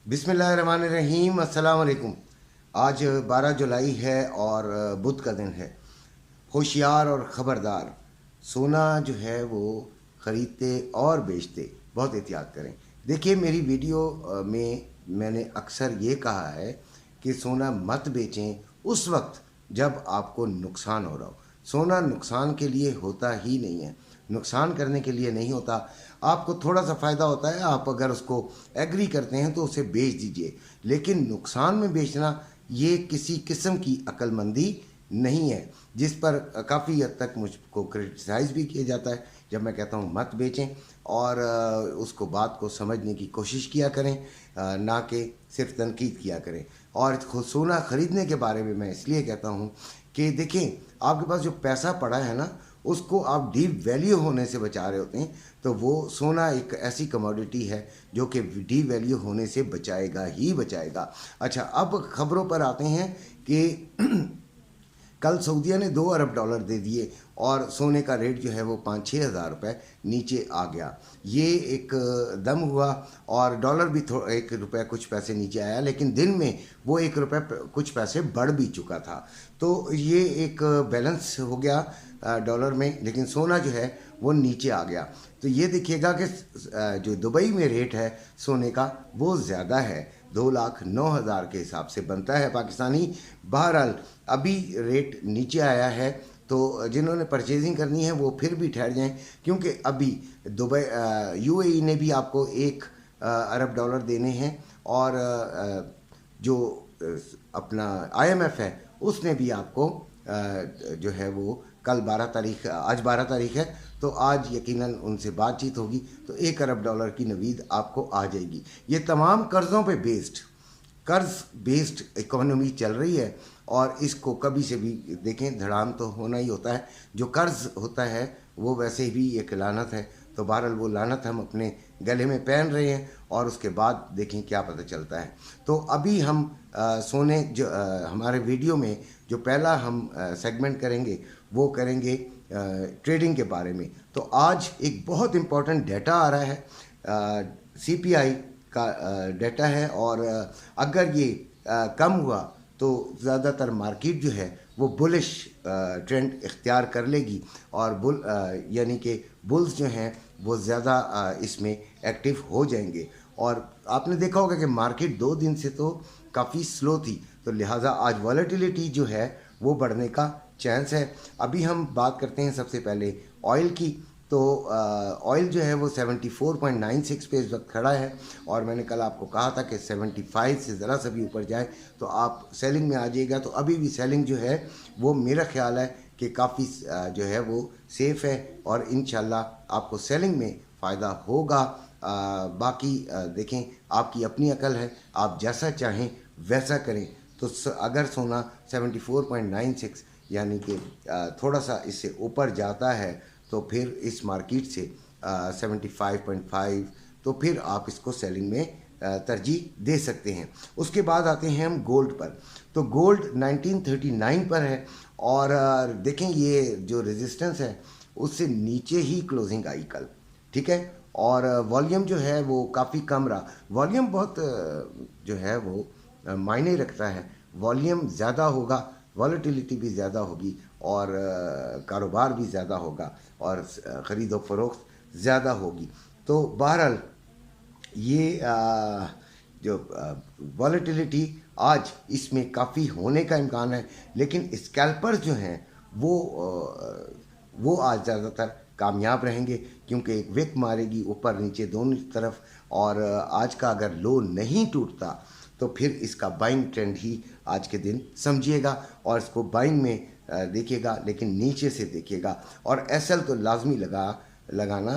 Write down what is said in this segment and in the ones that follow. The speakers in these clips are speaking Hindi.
बिस्मिल्लाहिर्रहमानिर्रहीम, अस्सलाम वालेकुम। आज 12 जुलाई है और बुध का दिन है। होशियार और ख़बरदार, सोना जो है वो ख़रीदते और बेचते बहुत एहतियात करें। देखिए, मेरी वीडियो में मैंने अक्सर ये कहा है कि सोना मत बेचें उस वक्त जब आपको नुकसान हो रहा हो। सोना नुकसान के लिए होता ही नहीं है, नुकसान करने के लिए नहीं होता। आपको थोड़ा सा फ़ायदा होता है, आप अगर उसको एग्री करते हैं तो उसे बेच दीजिए, लेकिन नुकसान में बेचना ये किसी किस्म की अक्लमंदी नहीं है, जिस पर काफ़ी हद तक मुझको क्रिटिसाइज़ भी किया जाता है जब मैं कहता हूँ मत बेचें। और उसको बात को समझने की कोशिश किया करें, ना कि सिर्फ तनकीद किया करें। और सोना ख़रीदने के बारे में मैं इसलिए कहता हूँ कि देखें, आपके पास जो पैसा पड़ा है ना, उसको आप डीप वैल्यू होने से बचा रहे होते हैं, तो वो सोना एक ऐसी कमोडिटी है जो कि डीप वैल्यू होने से बचाएगा ही बचाएगा। अच्छा, अब ख़बरों पर आते हैं कि कल सऊदीया ने $2 अरब दे दिए और सोने का रेट जो है वो 5-6 हज़ार रुपये नीचे आ गया। ये एक दम हुआ और डॉलर भी 1 रुपये कुछ पैसे नीचे आया, लेकिन दिन में वो 1 रुपये कुछ पैसे बढ़ भी चुका था। तो ये एक बैलेंस हो गया डॉलर में, लेकिन सोना जो है वो नीचे आ गया। तो ये देखिएगा कि जो दुबई में रेट है सोने का वो ज़्यादा है, 2,09,000 के हिसाब से बनता है पाकिस्तानी। बहरहाल अभी रेट नीचे आया है, तो जिन्होंने परचेजिंग करनी है वो फिर भी ठहर जाएं, क्योंकि अभी दुबई यूएई ने भी आपको $1 अरब देने हैं और जो अपना IMF है उसने भी आपको जो है वो कल 12 तारीख, आज 12 तारीख है, तो आज यकीनन उनसे बातचीत होगी, तो $1 अरब की नवीद आपको आ जाएगी। ये तमाम कर्ज़ों पे कर्ज़ बेस्ड इकोनॉमी चल रही है और इसको कभी से भी देखें, धड़ाम तो होना ही होता है। जो कर्ज़ होता है वो वैसे भी एक लानत है, तो बहरहाल वो लानत हम अपने गले में पहन रहे हैं और उसके बाद देखें क्या पता चलता है। तो अभी हम सोने जो हमारे वीडियो में जो पहला हम सेगमेंट करेंगे वो करेंगे ट्रेडिंग के बारे में। तो आज एक बहुत इम्पॉर्टेंट डाटा आ रहा है, CPI का डाटा है, और अगर ये कम हुआ तो ज़्यादातर मार्केट जो है वो बुलिश ट्रेंड इख्तियार कर लेगी और यानी कि बुल्स जो हैं वो ज़्यादा इसमें एक्टिव हो जाएंगे। और आपने देखा होगा कि मार्केट 2 दिन से तो काफ़ी स्लो थी, तो लिहाजा आज वॉलेटिलिटी जो है वो बढ़ने का चांस है। अभी हम बात करते हैं सबसे पहले ऑयल की। तो ऑयल जो है वो 74.96 पे इस वक्त खड़ा है, और मैंने कल आपको कहा था कि 75 से ज़रा सा भी ऊपर जाए तो आप सेलिंग में आ जाइएगा। तो अभी भी सेलिंग जो है वो मेरा ख्याल है कि काफ़ी जो है वो सेफ़ है और इंशाल्लाह आपको सेलिंग में फ़ायदा होगा। बाकी देखें, आपकी अपनी अकल है, आप जैसा चाहें वैसा करें। तो अगर सोना 74.96 यानी कि थोड़ा सा इससे ऊपर जाता है तो फिर इस मार्केट से 75.5, तो फिर आप इसको सेलिंग में तरजीह दे सकते हैं। उसके बाद आते हैं हम गोल्ड पर। तो गोल्ड 1939 पर है और देखें ये जो रेजिस्टेंस है उससे नीचे ही क्लोजिंग आई कल, ठीक है। और वॉल्यूम जो है वो काफ़ी कम रहा। वॉल्यूम बहुत जो है वो मायने रखता है। वॉल्यूम ज़्यादा होगा, वॉलेटिलिटी भी ज़्यादा होगी और कारोबार भी ज़्यादा होगा और ख़रीद व फ़रोख्त ज़्यादा होगी। तो बहरहाल ये जो वॉलेटिलिटी आज इसमें काफ़ी होने का इम्कान है, लेकिन स्कैल्पर्स जो हैं वो आज ज़्यादातर कामयाब रहेंगे, क्योंकि एक विक मारेगी ऊपर नीचे दोनों तरफ, और आज का अगर लो नहीं टूटता तो फिर इसका बाइंग ट्रेंड ही आज के दिन समझिएगा और इसको बाइंग में देखिएगा, लेकिन नीचे से देखिएगा। और SL तो लाजमी लगाना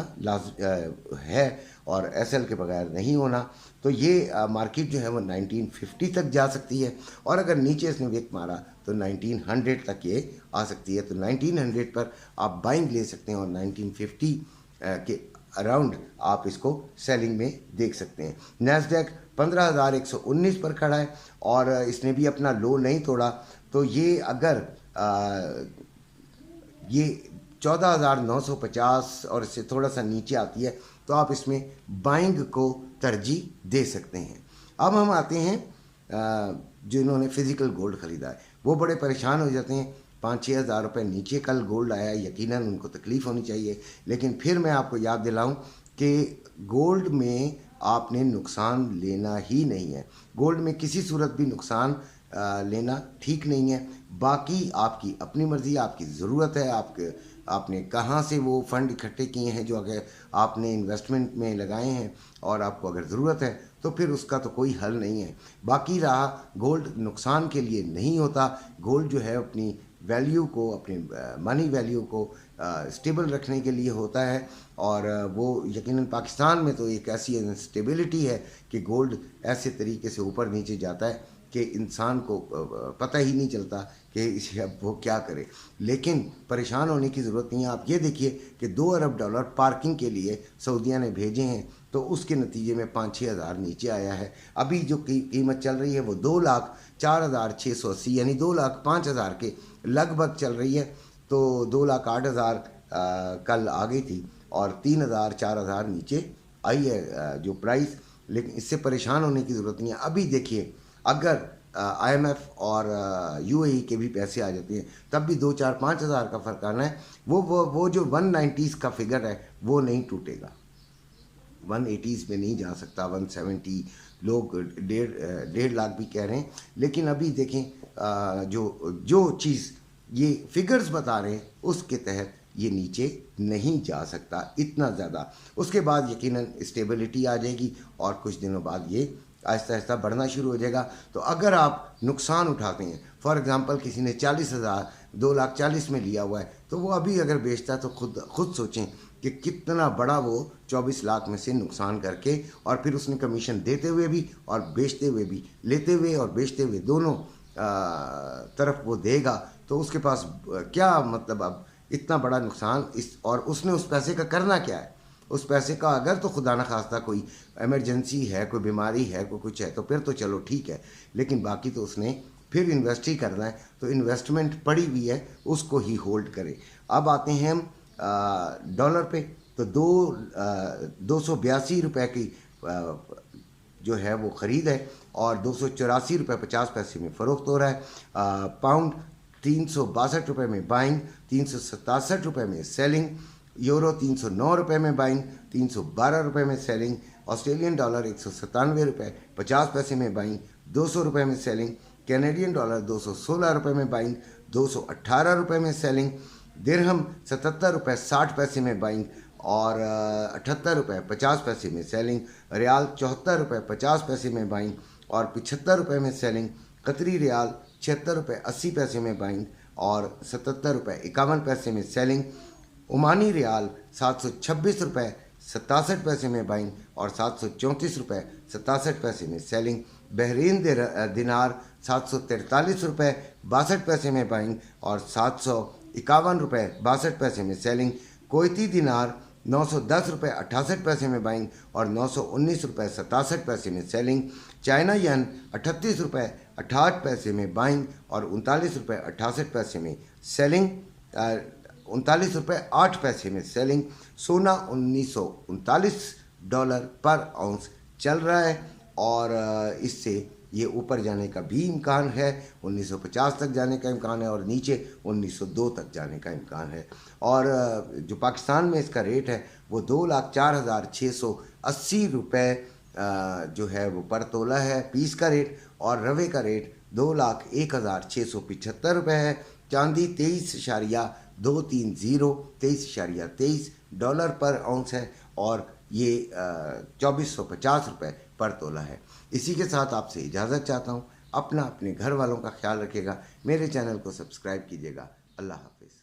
है और SL के बगैर नहीं होना। तो ये मार्केट जो है वो 1950 तक जा सकती है, और अगर नीचे इसने विक मारा तो 1900 तक ये आ सकती है। तो 1900 पर आप बाइंग ले सकते हैं और 1950 के अराउंड आप इसको सेलिंग में देख सकते हैं। नैस्डैक 15,119 पर खड़ा है और इसने भी अपना लो नहीं तोड़ा। तो ये अगर ये 14,950 और इससे थोड़ा सा नीचे आती है तो आप इसमें बाइंग को तरजीह दे सकते हैं। अब हम आते हैं जिन्होंने फिज़िकल गोल्ड ख़रीदा है, वो बड़े परेशान हो जाते हैं। 5-6 हज़ार रुपये नीचे कल गोल्ड आया, यकीनन उनको तकलीफ़ होनी चाहिए। लेकिन फिर मैं आपको याद दिलाऊं कि गोल्ड में आपने नुकसान लेना ही नहीं है। गोल्ड में किसी सूरत भी नुकसान लेना ठीक नहीं है। बाकी आपकी अपनी मर्ज़ी, आपकी ज़रूरत है, आपने कहाँ से वो फ़ंड इकट्ठे किए हैं जो अगर आपने इन्वेस्टमेंट में लगाए हैं और आपको अगर ज़रूरत है तो फिर उसका तो कोई हल नहीं है। बाकी रहा गोल्ड नुकसान के लिए नहीं होता। गोल्ड जो है अपनी वैल्यू को, अपनी मनी वैल्यू को स्टेबल रखने के लिए होता है। और वो यकीनन पाकिस्तान में तो एक ऐसी इंस्टेबिलिटी है कि गोल्ड ऐसे तरीके से ऊपर नीचे जाता है कि इंसान को पता ही नहीं चलता कि इसे अब वो क्या करे। लेकिन परेशान होने की ज़रूरत नहीं है। आप ये देखिए कि 2 अरब डॉलर पार्किंग के लिए सऊदीया ने भेजे हैं, तो उसके नतीजे में 5-6 हज़ार नीचे आया है। अभी जो कीमत चल रही है वो 2,04,680 यानी 2,05,000 के लगभग चल रही है। तो 2,08,000 कल आ गई थी और 3,000-4,000 नीचे आई है जो प्राइस। लेकिन इससे परेशान होने की ज़रूरत नहीं है। अभी देखिए, अगर IMF और UAE के भी पैसे आ जाते हैं तब भी 2-4-5 हज़ार का फ़र्क आना है। वो जो 190s का फिगर है वो नहीं टूटेगा, 180s में नहीं जा सकता। 170 लोग 1.5 लाख भी कह रहे हैं। लेकिन अभी देखें जो चीज़ ये फिगर्स बता रहे हैं उसके तहत ये नीचे नहीं जा सकता इतना ज़्यादा। उसके बाद यकीनन स्टेबिलिटी आ जाएगी और कुछ दिनों बाद ये आहिस्ता आहिस्ता बढ़ना शुरू हो जाएगा। तो अगर आप नुकसान उठाते हैं, फॉर एग्ज़ाम्पल किसी ने 40,000 2,40,000 में लिया हुआ है, तो वो अभी अगर बेचता है तो खुद सोचें कि कितना बड़ा वो 24 लाख में से नुकसान करके, और फिर उसने कमीशन देते हुए भी और बेचते हुए भी, लेते हुए और बेचते हुए दोनों तरफ वो देगा, तो उसके पास क्या मतलब अब इतना बड़ा नुकसान और उसने उस पैसे का करना क्या है? उस पैसे का अगर तो खुदा न खास्ता कोई इमरजेंसी है, कोई बीमारी है, कोई कुछ है, तो फिर तो चलो ठीक है। लेकिन बाकी तो उसने फिर इन्वेस्ट ही करना है। तो इन्वेस्टमेंट पड़ी हुई है, उसको ही होल्ड करें। अब आते हैं हम डॉलर पे। तो 282 रुपये की जो है वो ख़रीद है और 284 रुपये 50 पैसे में फ़रोख्त हो रहा है। पाउंड 362 रुपये में बाइंग, 367 रुपये में सेलिंग। यूरो 309 रुपये में बाइंग, 312 रुपये में सेलिंग। ऑस्ट्रेलियन डॉलर 197 रुपये 50 पैसे में बाइंग, 200 रुपये में सेलिंग। कैनेडियन डॉलर 216 रुपये में बाइंग, 218 रुपये में सेलिंग। दिरहम 77 रुपये 60 पैसे में बाइंग और 78 रुपये 50 पैसे में सेलिंग। रियाल 74 रुपये 50 पैसे में बाइंग और 75 रुपये में सेलिंग। कतरी रियाल 76 रुपये 80 पैसे में बाइंग और 77 रुपये 51 पैसे में सेलिंग। ओमानी रियाल 726 रुपये 67 पैसे में बाइंग और 734 रुपये 67 पैसे में सेलिंग। बहरीन दिनार 743 रुपये 62 पैसे में बाइंग और 751 रुपये 62 पैसे में सेलिंग। कोयती दिनार 910 रुपये 68 पैसे में बाइंग और 919 रुपये 67 पैसे में सेलिंग। चाइना यन 38 रुपये 68 पैसे में बाइंग और 39 रुपये 68 पैसे में सेलिंग। 39 रुपये 8 पैसे में सेलिंग। सोना $1939 पर आउंस चल रहा है और इससे ये ऊपर जाने का भी इम्कान है। 1950 तक जाने का इम्कान है और नीचे 1902 तक जाने का इम्कान है। और जो पाकिस्तान में इसका रेट है वो 2,04,680 रुपये जो है वो पर तोला है पीस का रेट। और रवे का रेट 2,01,675 रुपये है। चांदी 23.230 डॉलर पर आउंस है और ये 2,450 रुपये पर तोला है। इसी के साथ आपसे इजाज़त चाहता हूँ। अपने घर वालों का ख्याल रखिएगा। मेरे चैनल को सब्सक्राइब कीजिएगा। अल्लाह हाफिज़।